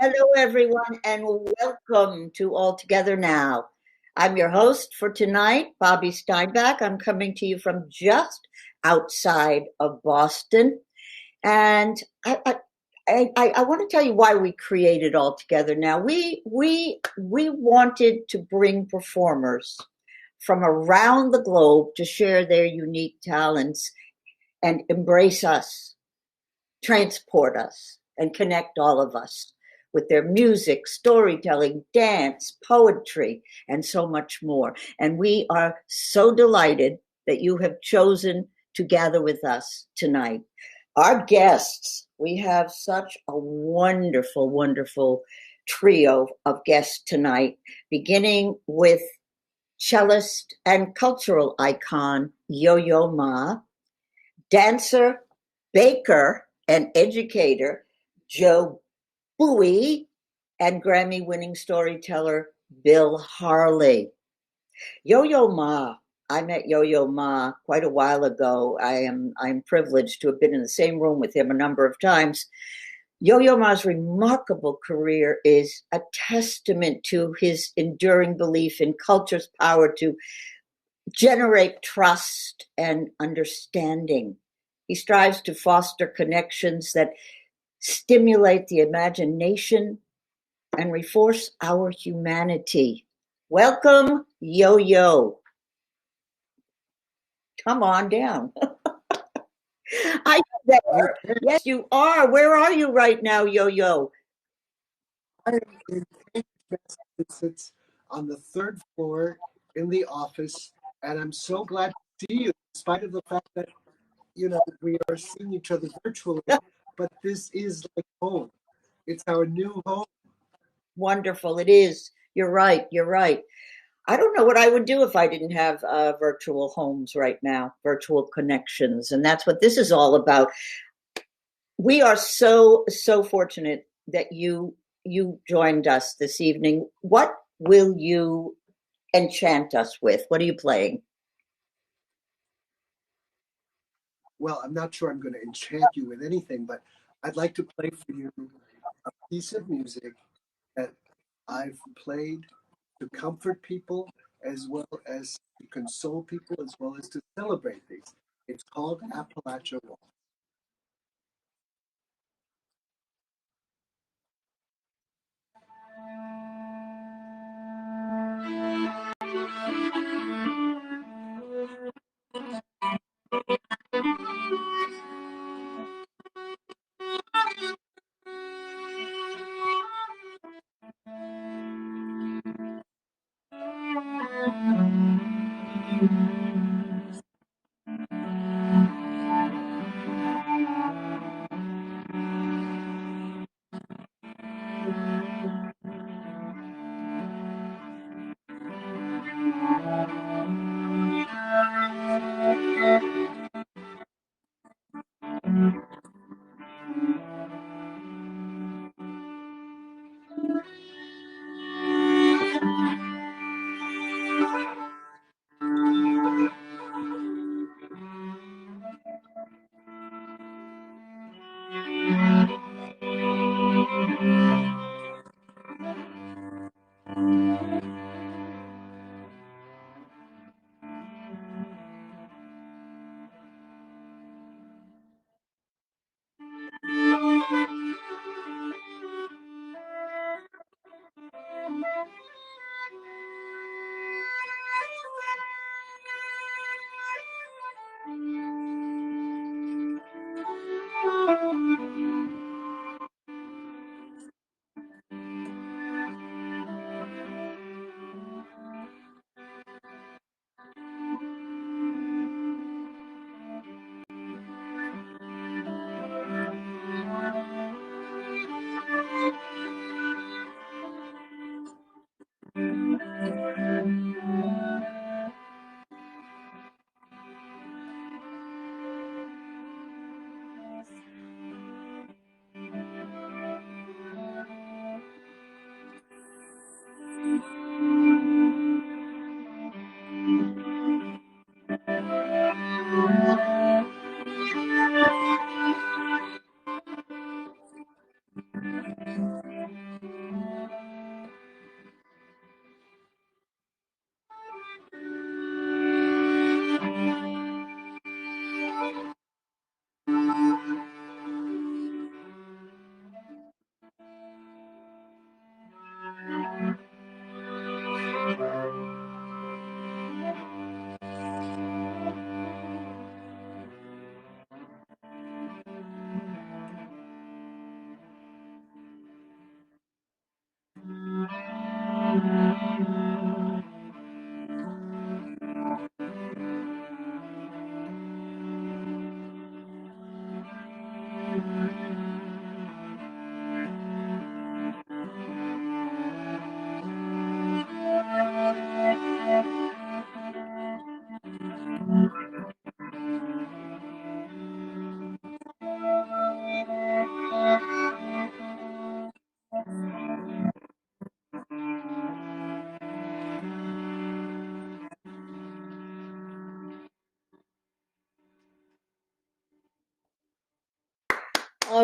Hello, everyone, and welcome to All Together Now. I'm your host for tonight, Bobbie Steinbach. I'm coming to you from just outside of Boston, and I want to tell you why we created All Together Now. We wanted to bring performers from around the globe to share their unique talents and embrace us, transport us, and connect all of us with their music, storytelling, dance, poetry, and so much more. And we are so delighted that you have chosen to gather with us tonight. Our guests, we have such a wonderful, wonderful trio of guests tonight, beginning with cellist and cultural icon Yo-Yo Ma, dancer, baker, and educator Joe Bowie, and Grammy-winning storyteller Bill Harley. Yo-Yo Ma. I met Yo-Yo Ma quite a while ago. I'm privileged to have been in the same room with him a number of times. Yo-Yo Ma's remarkable career is a testament to his enduring belief in culture's power to generate trust and understanding. He strives to foster connections that stimulate the imagination and reinforce our humanity. Welcome, Yo-Yo. Come on down. Are you there? Yes, you are. Where are you right now, Yo-Yo? I'm in Massachusetts on the third floor in the office, and I'm so glad to see you, in spite of the fact that, we are seeing each other virtually, but this is like home. It's our new home. Wonderful. It is. You're right. You're right. I don't know what I would do if I didn't have virtual homes right now, virtual connections. And that's what this is all about. We are so fortunate that you joined us this evening. What will you enchant us with? What are you playing? Well, I'm not sure I'm going to enchant you with anything, but I'd like to play for you a piece of music that I've played to comfort people as well as to console people as well as to celebrate things. It's called Appalachia Waltz.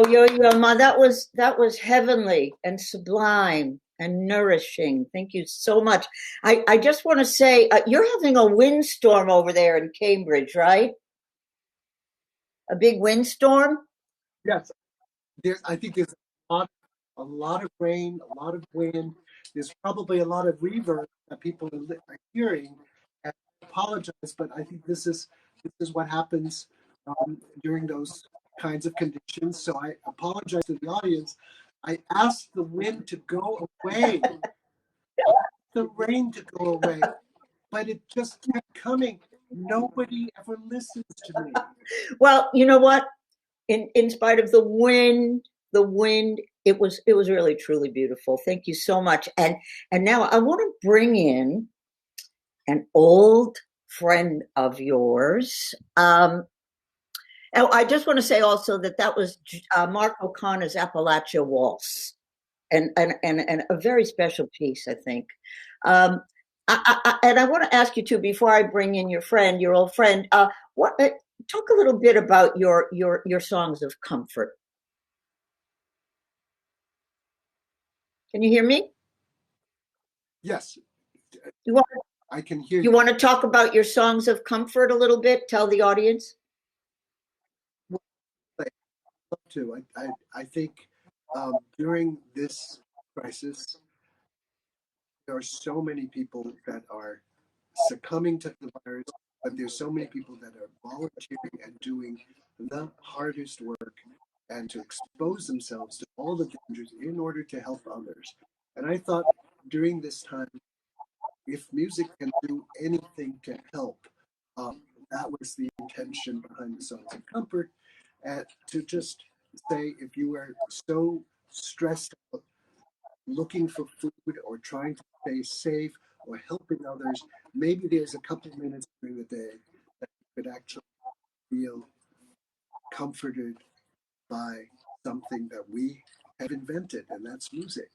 Yo, Ma, that was heavenly and sublime and nourishing. Thank you so much. I just want to say, you're having a windstorm over there in Cambridge, right? A big windstorm? Yes, I think there's a lot of rain, a lot of wind. There's probably a lot of reverb that people are hearing. And I apologize, but I think this is what happens during those kinds of conditions. So I apologize to the audience. I asked the wind to go away, the rain to go away, but it just kept coming. Nobody ever listens to me. Well, you know what? In spite of the wind, it was really truly beautiful. Thank you so much. And now I want to bring in an old friend of yours. I just want to say also that was Mark O'Connor's Appalachia Waltz, and a very special piece, I think. And I want to ask you too, before I bring in your old friend, talk a little bit about your songs of comfort. Can you hear me? Yes, You want I can hear you want to talk about your songs of comfort a little bit? Tell the audience. to. I think during this crisis, there are so many people that are succumbing to the virus, but there's so many people that are volunteering and doing the hardest work and to expose themselves to all the dangers in order to help others. And I thought during this time, if music can do anything to help, that was the intention behind the Songs of Comfort, and to just say if you are so stressed out, looking for food or trying to stay safe or helping others, maybe there's a couple of minutes during the day that you could actually feel comforted by something that we have invented, and that's music.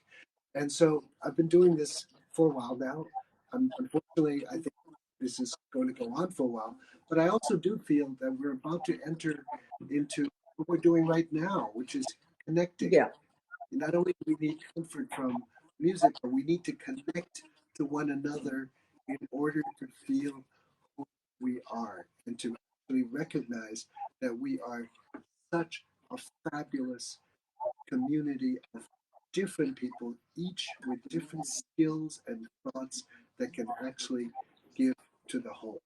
And so I've been doing this for a while now. Unfortunately, I think this is going to go on for a while. But I also do feel that we're about to enter into what we're doing right now, which is connecting. Yeah. Not only do we need comfort from music, but we need to connect to one another in order to feel who we are and to actually recognize that we are such a fabulous community of different people, each with different skills and thoughts that can actually give to the whole.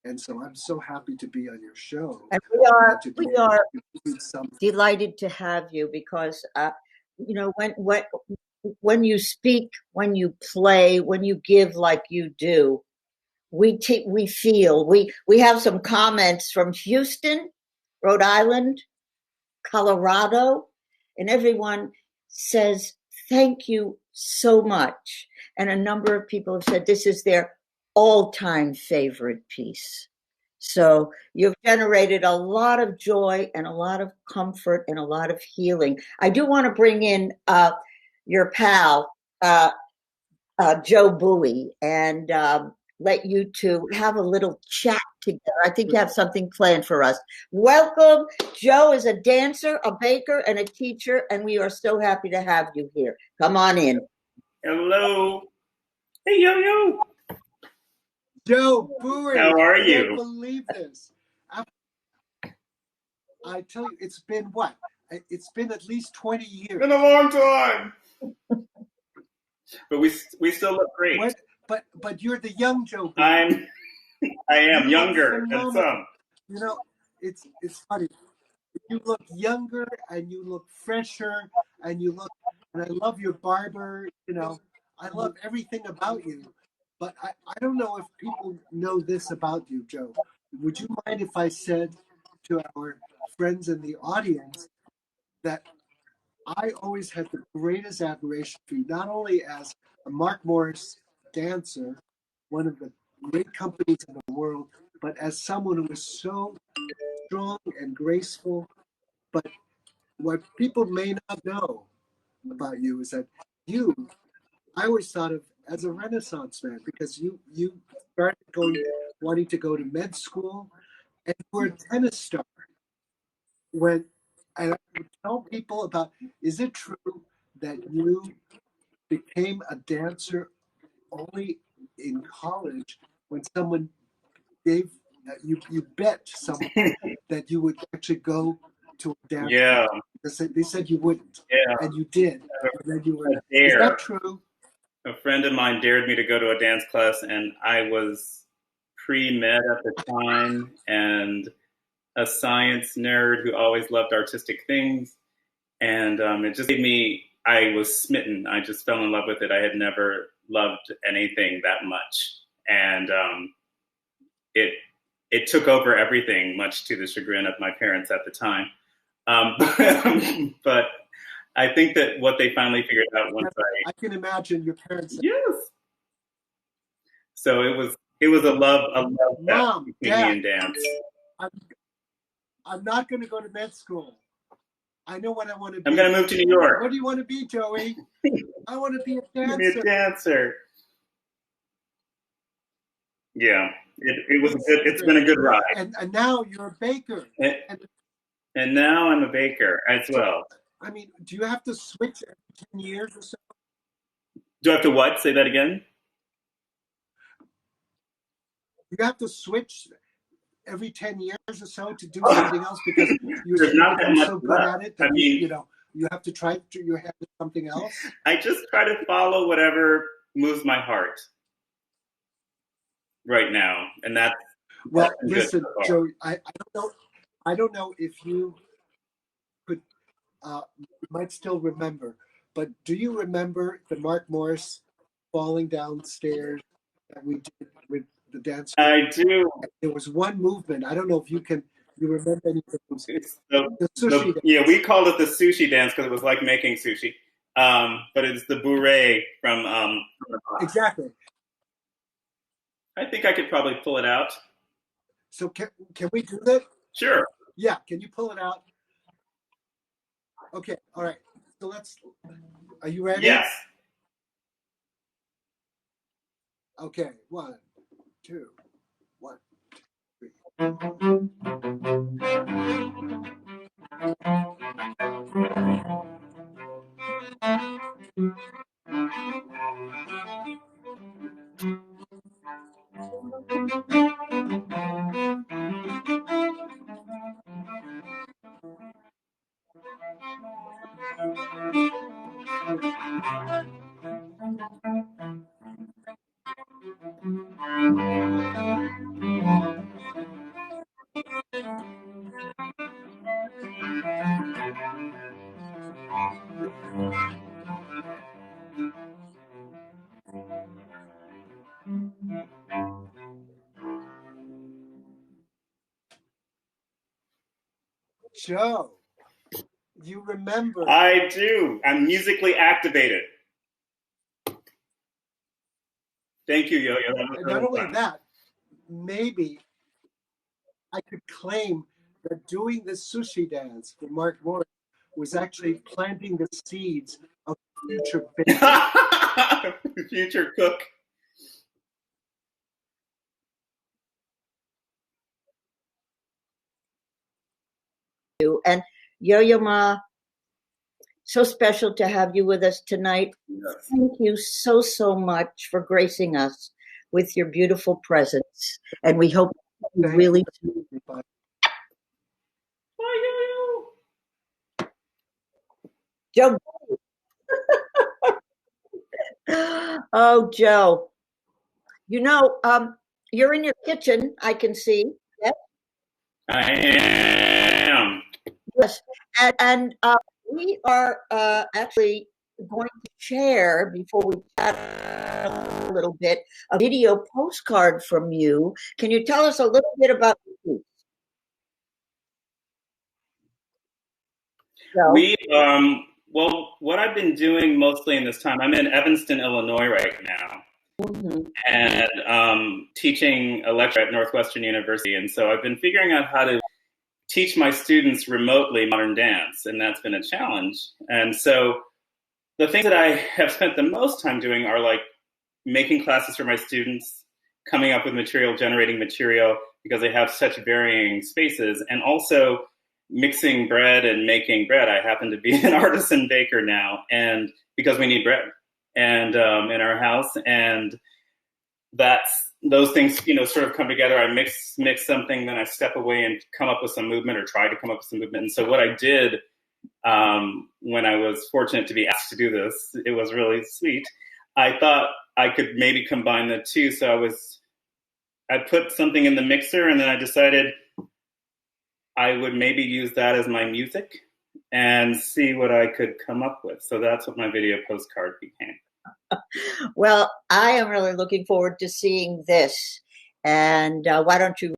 And so I'm so happy to be on your show And and to be we are able to do something. delighted to have you because when you speak, when you play, when you give like you do, we feel we have some comments from Houston, Rhode Island, Colorado, and everyone says thank you so much. And a number of people have said this is their all-time favorite piece. So you've generated a lot of joy and a lot of comfort and a lot of healing. I do want to bring in your pal, Joe Bowie, and let you two have a little chat together. I think you have something planned for us. Welcome. Joe is a dancer, a baker, and a teacher, and we are so happy to have you here. Come on in. Hello. Hey, yo. Joe Bouree, How are I you? can't believe this. I tell you, it's been what? It's been at least 20 years. It's been a long time. But we still look great. What? But you're the young Joe Bouree. I am younger than some. You know, it's funny. You look younger and you look fresher and I love your barber, I love everything about you. But I don't know if people know this about you, Joe. Would you mind if I said to our friends in the audience that I always had the greatest admiration for you, not only as a Mark Morris dancer, one of the great companies in the world, but as someone who was so strong and graceful. But what people may not know about you is that I always thought of as a Renaissance man, because you started wanting to go to med school, and you were a tennis star when And I would tell people about, is it true that you became a dancer only in college when someone gave you bet someone that you would actually go to a dance? Yeah, They said you wouldn't, yeah. and you did. And then you were. A dare. Is that true? A friend of mine dared me to go to a dance class, and I was pre-med at the time and a science nerd who always loved artistic things. And it just gave me, I was smitten. I just fell in love with it. I had never loved anything that much. And it took over everything, much to the chagrin of my parents at the time. But I think that what they finally figured out once I can imagine your parents. Yes. So it was a love Mom, between Dad, me and dance. I'm not going to go to med school. I know what I want to be. I'm going to move to New York. What do you want to be, Joey? I want to be a dancer. Be a dancer. Yeah, it was good. It's been a good ride. And now you're a baker. And now I'm a baker as well. I mean, do you have to switch every 10 years or so? Do I have to what? Say that again? You have to switch every 10 years or so to do something else because you're so good at it that you have to try your hand at something else? I just try to follow whatever moves my heart right now, and that's listen, Joe. I don't know if you could might still remember, but do you remember the Mark Morris falling downstairs that we did with the dance? I do. There was one movement. I don't know if you remember anything. It's the sushi dance. Yeah, we called it the sushi dance because it was like making sushi. But it's the Bouree from the Bach. Exactly. I think I could probably pull it out. So can we do that? Sure. Yeah, can you pull it out? Okay, all right. So are you ready? Yes. Okay, 1, 2, 1, 2, 3. Joe, you remember? I do. I'm musically activated. Thank you, Yo-Yo. And not only that, maybe I could claim that doing this sushi dance for Mark Morris was actually planting the seeds of future baker. Future cook. And Yo-Yo Ma, so special to have you with us tonight. Yes. Thank you so much for gracing us with your beautiful presence. And we hope you really do. Bye, Yo-Yo. Joe. Oh, Joe. You're in your kitchen, I can see. Yes? I am. Yes. And we are actually going to share, before we chat a little bit, a video postcard from you. Can you tell us a little bit about you? Well, what I've been doing mostly in this time, I'm in Evanston, Illinois right now, and teaching a lecture at Northwestern University. And so I've been figuring out how to teach my students remotely modern dance, and that's been a challenge. And so the things that I have spent the most time doing are like making classes for my students, coming up with material, generating material, because they have such varying spaces, and also mixing bread and making bread. I happen to be an artisan baker now, and because we need bread and in our house, and those things, sort of come together. I mix something, then I step away and come up with some movement, or try to come up with some movement. And so what I did when I was fortunate to be asked to do this, it was really sweet. I thought I could maybe combine the two. So I put something in the mixer, and then I decided I would maybe use that as my music and see what I could come up with. So that's what my video postcard became. Well, I am really looking forward to seeing this. And why don't you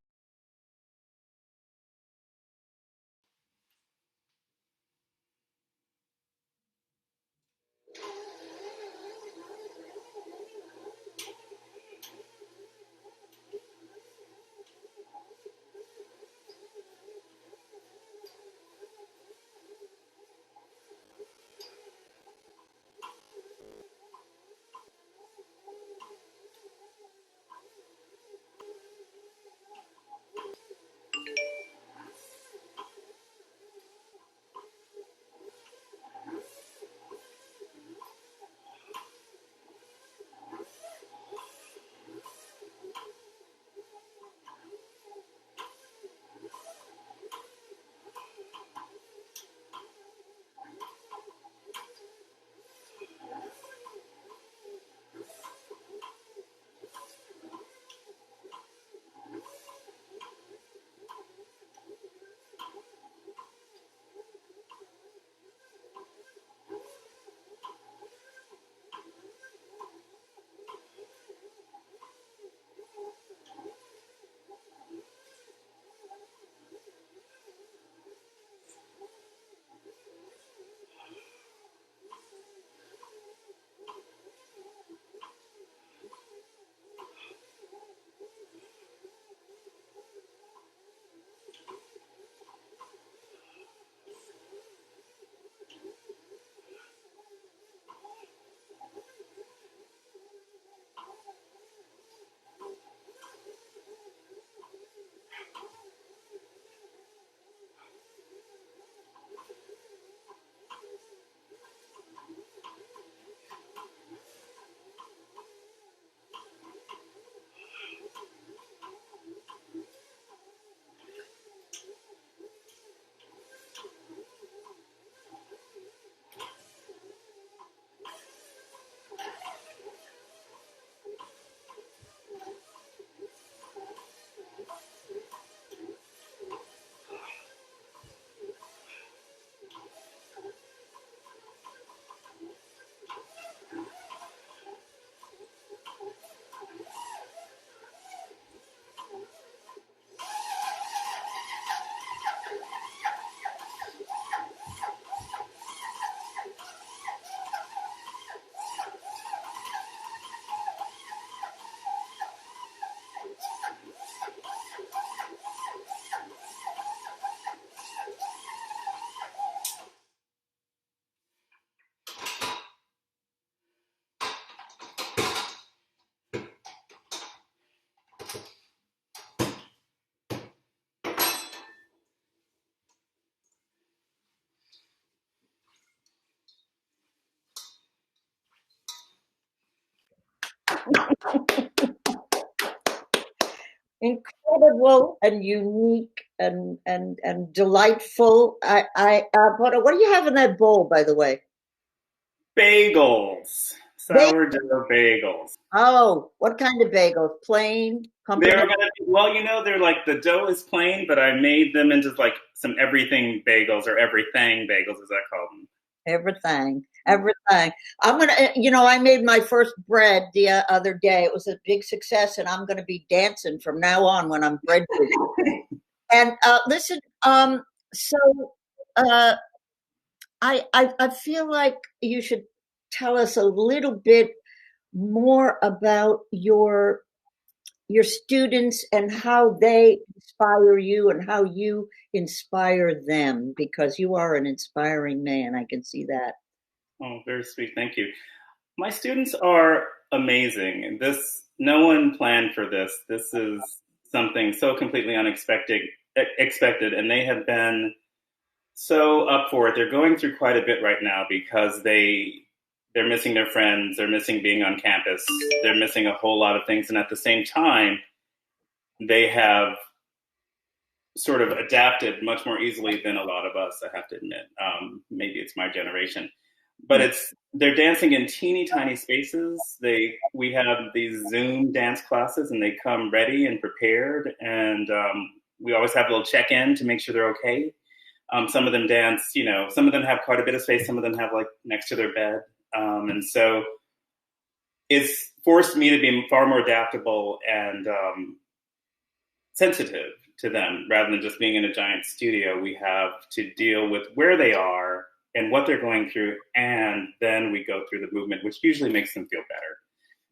incredible and unique and delightful. What do you have in that bowl, by the way? Bagels. Sourdough bagels. Oh, what kind of bagels? Plain? They're gonna be, well, they're like, the dough is plain, but I made them into like some everything bagels, or everything bagels, as I call them. Everything. I'm gonna, I made my first bread the other day. It was a big success, and I'm gonna be dancing from now on when I'm bread cooking. And listen, so I feel like you should tell us a little bit more about your students and how they inspire you and how you inspire them, because you are an inspiring man. I can see that. Oh, very sweet. Thank you. My students are amazing. No one planned for this. This is something so completely unexpected, and they have been so up for it. They're going through quite a bit right now because they're missing their friends, they're missing being on campus, they're missing a whole lot of things, and at the same time, they have sort of adapted much more easily than a lot of us, I have to admit. Maybe it's my generation. But they're dancing in teeny tiny spaces. We have these Zoom dance classes, and they come ready and prepared, and we always have a little check-in to make sure they're okay. Some of them dance, some of them have quite a bit of space, some of them have like next to their bed. And so it's forced me to be far more adaptable and sensitive to them rather than just being in a giant studio. We have to deal with where they are and what they're going through, and then we go through the movement, which usually makes them feel better.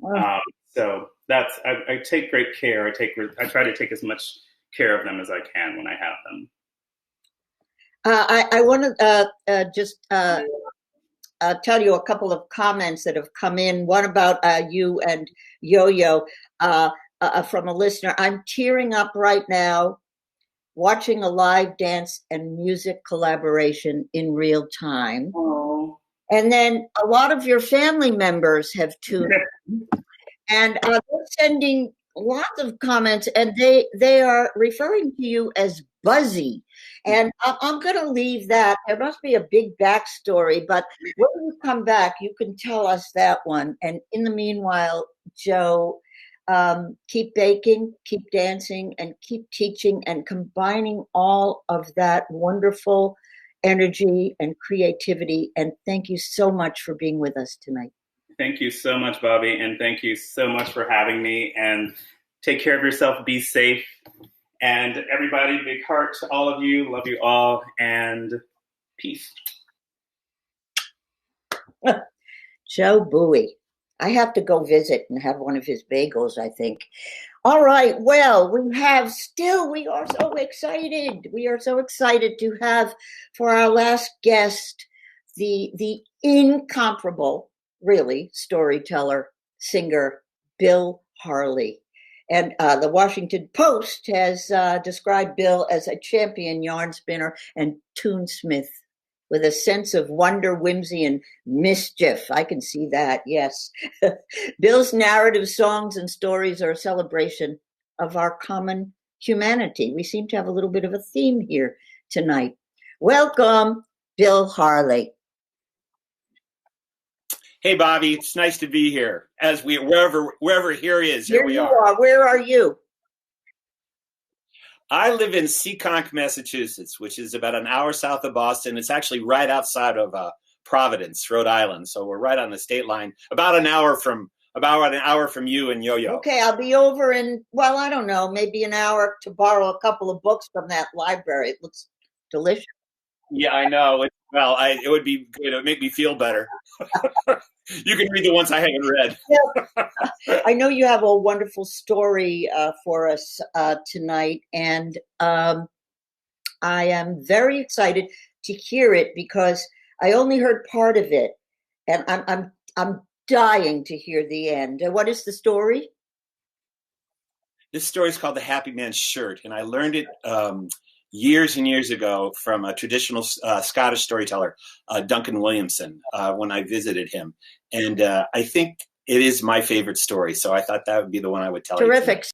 Wow. So I take great care. I try to take as much care of them as I can when I have them. I want to just tell you a couple of comments that have come in. One about you and Yo-Yo from a listener. I'm tearing up right now watching a live dance and music collaboration in real time. Oh. And then a lot of your family members have tuned in. And they're sending lots of comments, and they are referring to you as Buzzy. And I'm going to leave that. There must be a big backstory, but when you come back, you can tell us that one. And in the meanwhile, Joe, keep baking, keep dancing, and keep teaching and combining all of that wonderful energy and creativity. And thank you so much for being with us tonight. Thank you so much, Bobbie, and thank you so much for having me. And take care of yourself, be safe. And everybody, big heart to all of you. Love you all, and peace. Joe Bowie. I have to go visit and have one of his bagels, I think. All right. Well, we are so excited. We are so excited to have for our last guest, the incomparable, really, storyteller, singer, Bill Harley. And the Washington Post has described Bill as a champion yarn spinner and tunesmith with a sense of wonder, whimsy, and mischief. I can see that, yes. Bill's narrative songs and stories are a celebration of our common humanity. We seem to have a little bit of a theme here tonight. Welcome, Bill Harley. Hey, Bobbie, it's nice to be here. As wherever here is, here we are. Where are you? I live in Seekonk, Massachusetts, which is about an hour south of Boston. It's actually right outside of Providence, Rhode Island. So we're right on the state line. About an hour from you and Yo-Yo. Okay, I'll be over in, well, I don't know, maybe an hour to borrow a couple of books from that library. It looks delicious. Yeah, I know. It would be good. It would make me feel better. You can read the ones I haven't read. Yeah. I know you have a wonderful story for us tonight, and I am very excited to hear it because I only heard part of it, and I'm dying to hear the end. What is the story? This story is called The Happy Man's Shirt, and I learned it years and years ago from a traditional Scottish storyteller, Duncan Williamson, when I visited him. And I think it is my favorite story. So I thought that would be the one I would tell you. Terrific.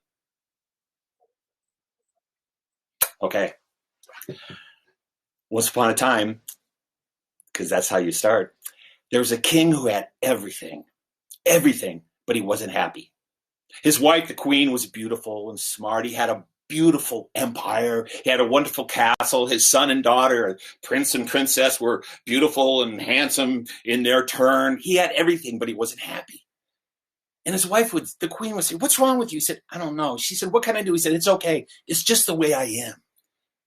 Okay. Once upon a time, because that's how you start, there was a king who had everything, but he wasn't happy. His wife, the queen, was beautiful and smart. He had a beautiful empire. He had a wonderful castle. His son and daughter, prince and princess, were beautiful and handsome in their turn. He had everything, but he wasn't happy. And his wife the queen would say, "What's wrong with you?" He said, "I don't know." She said, "What can I do?" He said, "It's okay. It's just the way I am."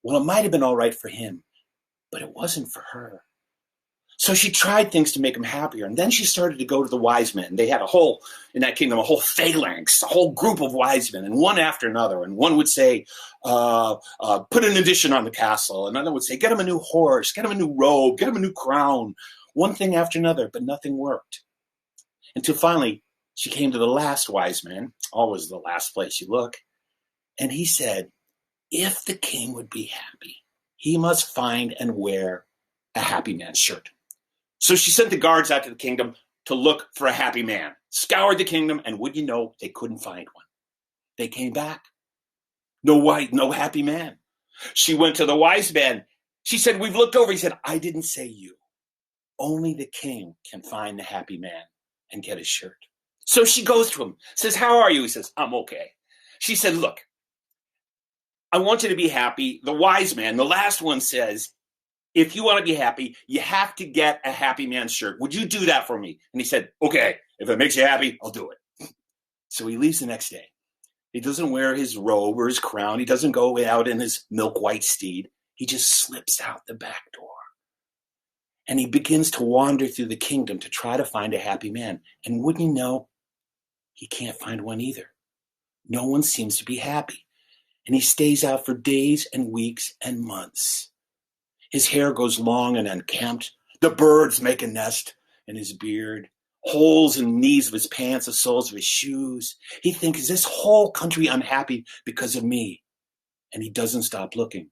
Well, it might have been all right for him, but it wasn't for her. So she tried things to make him happier. And then she started to go to the wise men. They had in that kingdom, a whole phalanx, a whole group of wise men, and one after another. And one would say, put an addition on the castle. Another would say, get him a new horse, get him a new robe, get him a new crown. One thing after another, but nothing worked. Until finally, she came to the last wise man, always the last place you look. And he said, if the king would be happy, he must find and wear a happy man's shirt. So she sent the guards out to the kingdom to look for a happy man, scoured the kingdom, and would you know, they couldn't find one. They came back. No happy man. She went to the wise man. She said, we've looked over. He said, I didn't say you. Only the king can find the happy man and get his shirt. So she goes to him, says, how are you? He says, I'm okay. She said, look, I want you to be happy. The wise man, the last one, says, if you want to be happy, you have to get a happy man's shirt. Would you do that for me? And he said, okay, if it makes you happy, I'll do it. So he leaves the next day. He doesn't wear his robe or his crown. He doesn't go out in his milk white steed. He just slips out the back door. And he begins to wander through the kingdom to try to find a happy man. And wouldn't you know, he can't find one either. No one seems to be happy. And he stays out for days and weeks and months. His hair goes long and unkempt. The birds make a nest in his beard. Holes in the knees of his pants, the soles of his shoes. He thinks, is this whole country unhappy because of me? And he doesn't stop looking.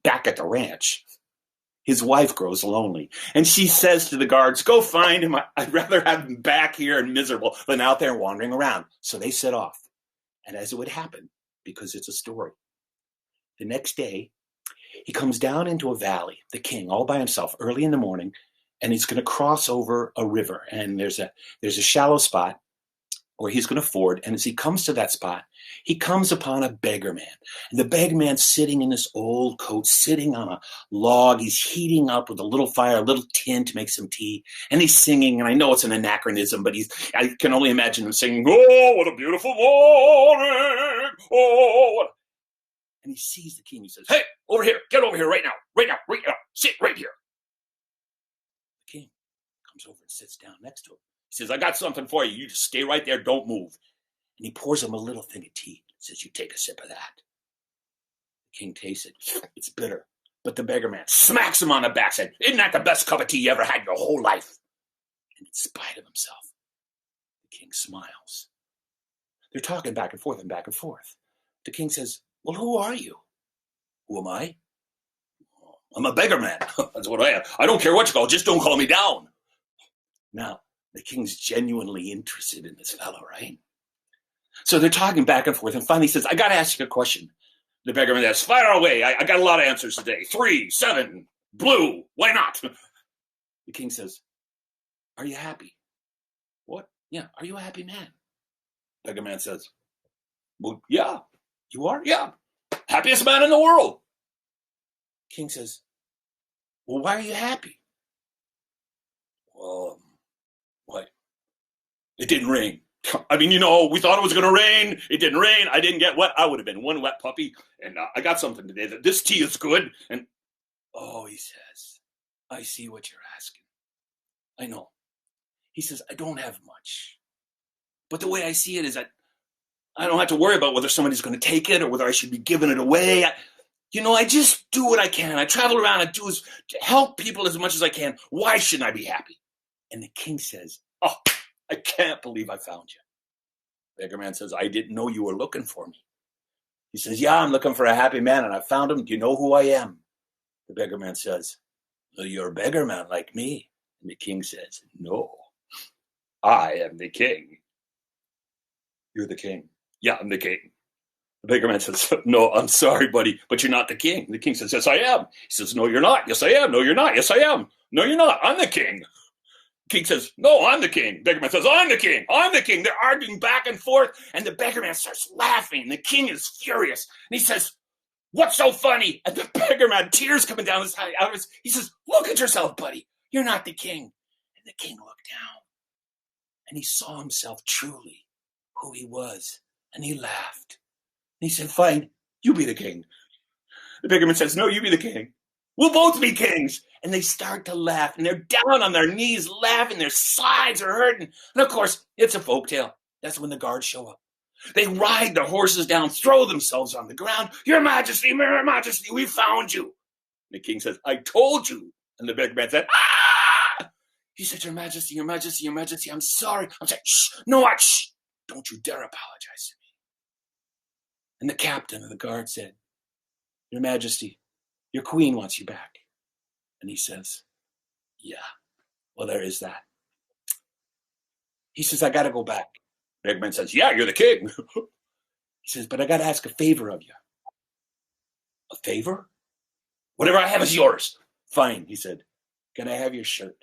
Back at the ranch, his wife grows lonely. And she says to the guards, go find him. I'd rather have him back here and miserable than out there wandering around. So they set off. And as it would happen, because it's a story, the next day, he comes down into a valley, the king, all by himself, early in the morning, and he's going to cross over a river. And there's a shallow spot where he's going to ford. And as he comes to that spot, he comes upon a beggar man. And the beggar man's sitting in this old coat, sitting on a log. He's heating up with a little fire, a little tin to make some tea. And he's singing, and I know it's an anachronism, but I can only imagine him singing, oh, what a beautiful morning, oh, what. And he sees the king. He says, hey, over here, get over here right now, sit right here. The king comes over and sits down next to him. He says, I got something for you. You just stay right there, don't move. And he pours him a little thing of tea. Says, you take a sip of that. The king tastes it. It's bitter. But the beggar man smacks him on the back, said, isn't that the best cup of tea you ever had in your whole life? And in spite of himself, the king smiles. They're talking back and forth and back and forth. The king says, well, who are you? Who am I? I'm a beggar man. That's what I am. I don't care what you call, just don't call me down. Now, the king's genuinely interested in this fellow, right? So they're talking back and forth, and finally he says, I got to ask you a question. The beggar man says, fire away. I got a lot of answers today. 3, 7, blue. Why not? The king says, are you happy? What? Yeah, are you a happy man? Beggar man says, well, yeah. You are? Yeah. Happiest man in the world. King says, well, why are you happy? Well, what? It didn't rain. I mean, we thought it was going to rain. It didn't rain. I didn't get wet. I would have been one wet puppy. And I got something today. This tea is good. And, oh, he says, I see what you're asking. I know. He says, I don't have much. But the way I see it is that I don't have to worry about whether somebody's going to take it or whether I should be giving it away. I just do what I can. I travel around and to help people as much as I can. Why shouldn't I be happy? And the king says, oh, I can't believe I found you. The beggar man says, I didn't know you were looking for me. He says, yeah, I'm looking for a happy man, and I found him. Do you know who I am? The beggar man says, well, you're a beggar man like me. And the king says, no, I am the king. You're the king. Yeah, I'm the king. The beggar man says, no, I'm sorry, buddy, but you're not the king. The king says, yes, I am. He says, no, you're not. Yes, I am. No, you're not. Yes, I am. No, you're not. I'm the king. The king says, no, I'm the king. The beggar man says, I'm the king. I'm the king. They're arguing back and forth, and the beggar man starts laughing. The king is furious, and he says, what's so funny? And the beggar man, tears coming down his eyes, he says, look at yourself, buddy. You're not the king. And the king looked down, and he saw himself truly who he was. And he laughed. And he said, fine, you be the king. The beggar man says, no, you be the king. We'll both be kings. And they start to laugh. And they're down on their knees laughing. Their sides are hurting. And of course, it's a folktale. That's when the guards show up. They ride their horses down, throw themselves on the ground. Your Majesty, we found you. And the king says, I told you. And the beggar man said, ah! He said, Your Majesty, I'm sorry. I'm saying, shh, no, shh. Don't you dare apologize to me. And the captain of the guard said, Your Majesty, your queen wants you back. And he says, yeah, well, there is that. He says, I got to go back. The beggar man says, yeah, you're the king. He says, but I got to ask a favor of you. A favor? Whatever I have is yours. Fine, he said. Can I have your shirt?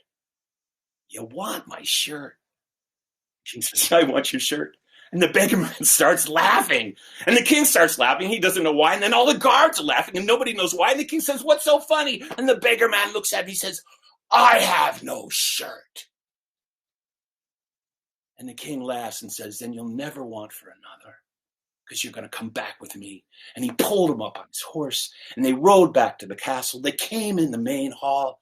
You want my shirt? She says, I want your shirt. And the beggar man starts laughing. And the king starts laughing. He doesn't know why. And then all the guards are laughing and nobody knows why. And the king says, what's so funny? And the beggar man looks at him. He says, I have no shirt. And the king laughs and says, then you'll never want for another, because you're going to come back with me. And he pulled him up on his horse, and they rode back to the castle. They came in the main hall.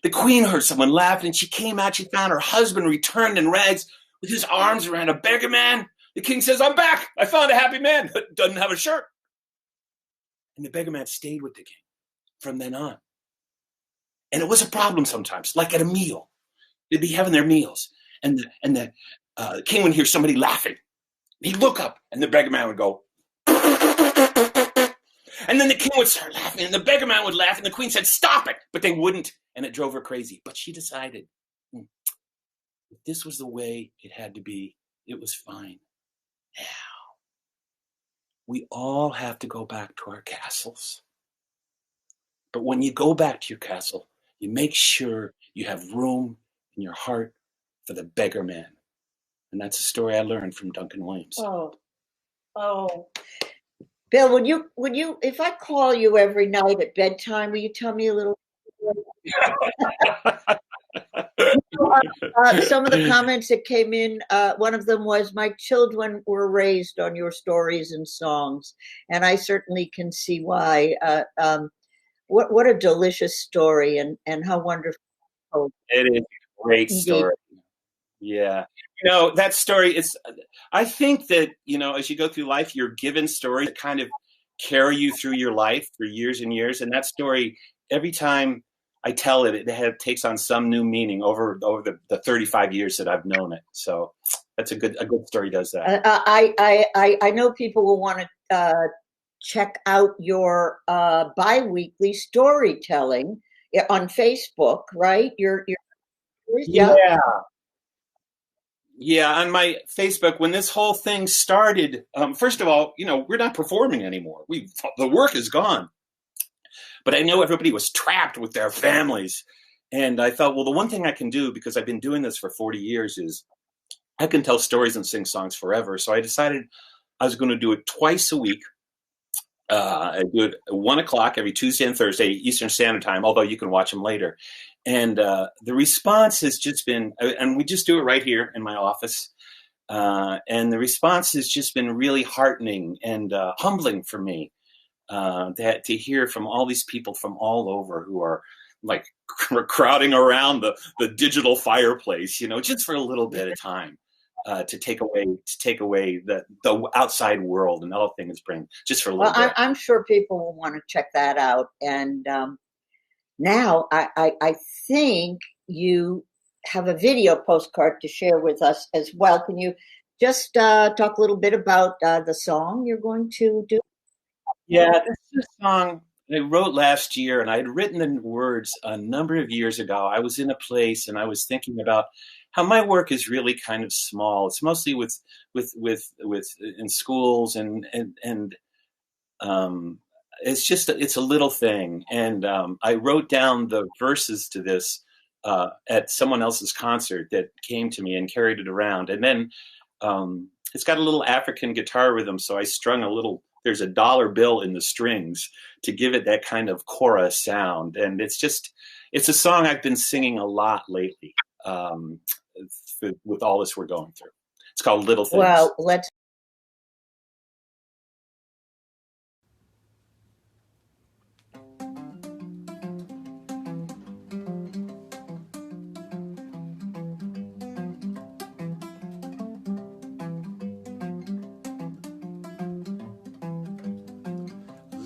The queen heard someone laughing, and she came out. She found her husband returned in rags with his arms around a beggar man. The king says, I'm back. I found a happy man, but doesn't have a shirt. And the beggar man stayed with the king from then on. And it was a problem sometimes, like at a meal. They'd be having their meals, and the king would hear somebody laughing. He'd look up, and the beggar man would go. And then the king would start laughing, and the beggar man would laugh, and the queen said, stop it. But they wouldn't, and it drove her crazy. But she decided, if this was the way it had to be, it was fine. Now, we all have to go back to our castles. But when you go back to your castle, you make sure you have room in your heart for the beggar man. And that's a story I learned from Duncan Williams. Oh. Bill, would you, if I call you every night at bedtime, will you tell me a little? Some of the comments that came in, one of them was, my children were raised on your stories and songs. And I certainly can see why. What a delicious story, and how wonderful. It is a great story. Yeah. That story is, I think that, as you go through life, you're given stories that kind of carry you through your life for years and years. And that story, every time I tell it, it takes on some new meaning over the 35 years that I've known it. So that's a good story does that. I know people will want to check out your bi-weekly storytelling on Facebook, right? Yeah, on my Facebook, when this whole thing started, first of all, we're not performing anymore. The work is gone. But I know everybody was trapped with their families. And I thought, well, the one thing I can do, because I've been doing this for 40 years, is I can tell stories and sing songs forever. So I decided I was going to do it twice a week. I do it at 1 o'clock every Tuesday and Thursday, Eastern Standard Time, although you can watch them later. And the response has just been, and we just do it right here in my office. And the response has just been really heartening and humbling for me, to hear from all these people from all over who are like crowding around the digital fireplace, just for a little bit of time. To take away the outside world and all things bring, just for a little bit. I'm sure people will want to check that out. And now I think you have a video postcard to share with us as well. Can you just talk a little bit about the song you're going to do? Yeah, this is a song I wrote last year, and I had written the words a number of years ago. I was in a place, and I was thinking about how my work is really kind of small. It's mostly with in schools, and it's a little thing. And I wrote down the verses to this at someone else's concert that came to me and carried it around. And then it's got a little African guitar rhythm, so I strung there's a dollar bill in the strings to give it that kind of chorus sound. And it's a song I've been singing a lot lately. With all this we're going through. It's called Little Things. Well, let's.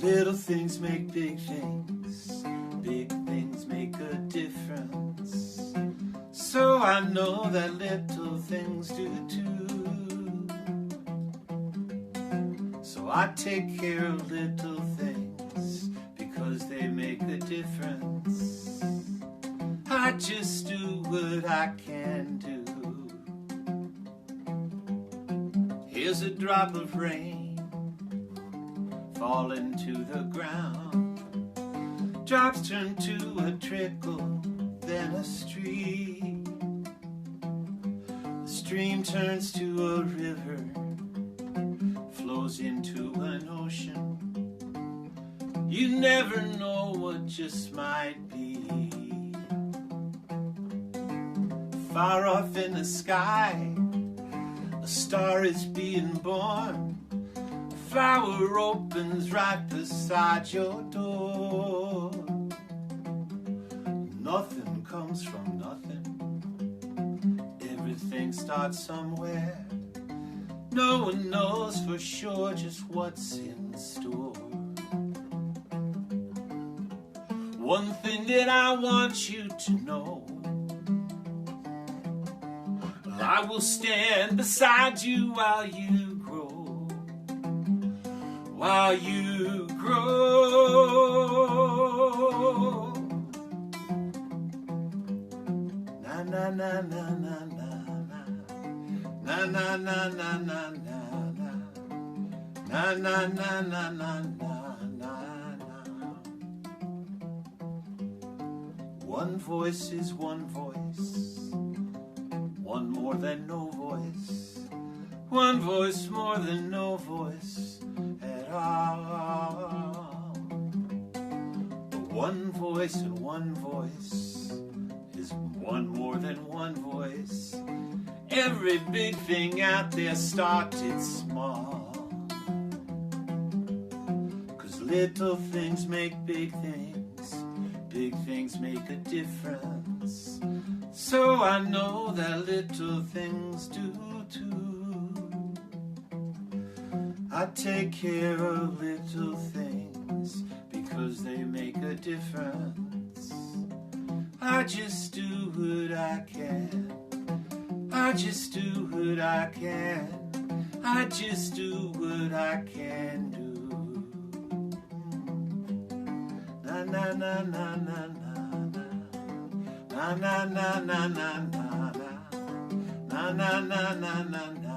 Little things make big things. Big things make a difference. So I know that little things do too. So I take care of little things because they they make a difference. I just do what I can do. Here's a drop of rain falling to the ground. Drops turn to a trickle, then a stream. The stream turns to a river, flows into an ocean. You never know what just might be. Far off in the sky, a star is being born. A flower opens right beside your door. Nothing comes from nothing. Everything starts somewhere. No one knows for sure just what's in store. One thing that I want you to know, I will stand beside you while you grow. While you grow. Na na na na na na na. Na na na na na na na. Na na na na na na. One voice is one voice, one more than no voice, one voice more than no voice at all. But one voice and one voice is one more than one voice. Every big thing out there started small, 'cause little things make big things. Big things make a difference. So I know that little things do too. I take care of little things because they make a difference. I just do what I can. I just do what I can. I just do what I can do. Na na na na na na na na na na na na na na na na na na.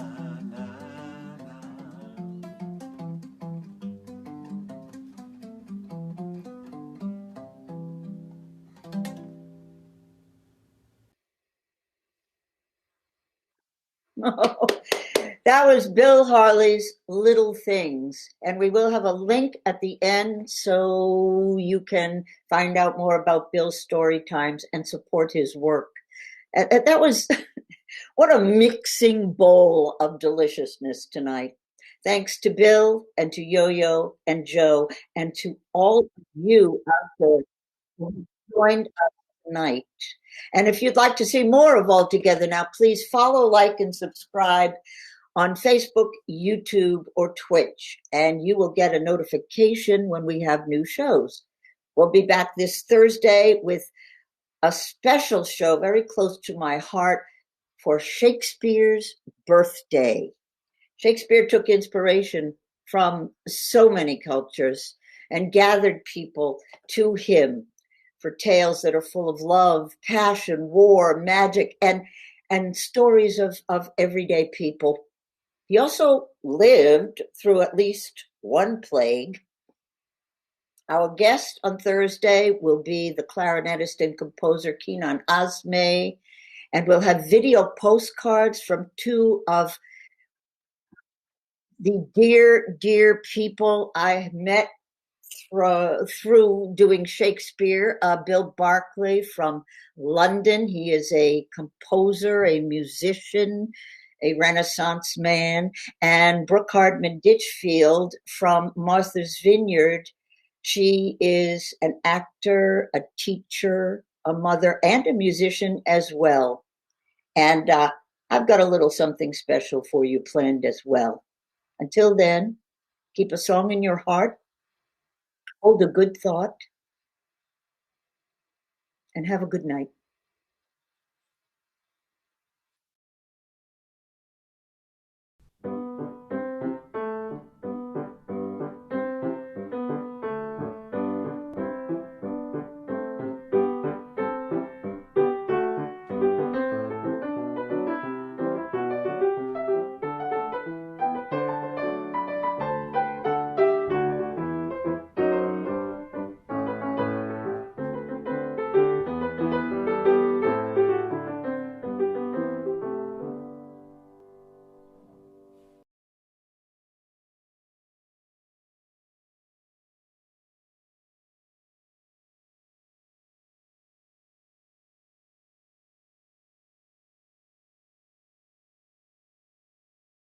That was Bill Harley's Little Things, and we will have a link at the end so you can find out more about Bill's story times and support his work. That was what a mixing bowl of deliciousness tonight. Thanks to Bill and to Yo-Yo and Joe and to all of you out there who joined us tonight. And if you'd like to see more of All Together Now, please follow, like, and subscribe on Facebook, YouTube, or Twitch, and you will get a notification when we have new shows. We'll be back this Thursday with a special show very close to my heart for Shakespeare's birthday. Shakespeare took inspiration from so many cultures and gathered people to him for tales that are full of love, passion, war, magic, and stories of everyday people. He also lived through at least one plague. Our guest on Thursday will be the clarinetist and composer Kenan Azmeh, and we'll have video postcards from two of the dear, dear people I met through doing Shakespeare. Bill Barclay from London. He is a composer, a musician, a Renaissance man, and Brooke Hardman Ditchfield from Martha's Vineyard. She is an actor, a teacher, a mother, and a musician as well. And I've got a little something special for you planned as well. Until then, keep a song in your heart, hold a good thought, and have a good night.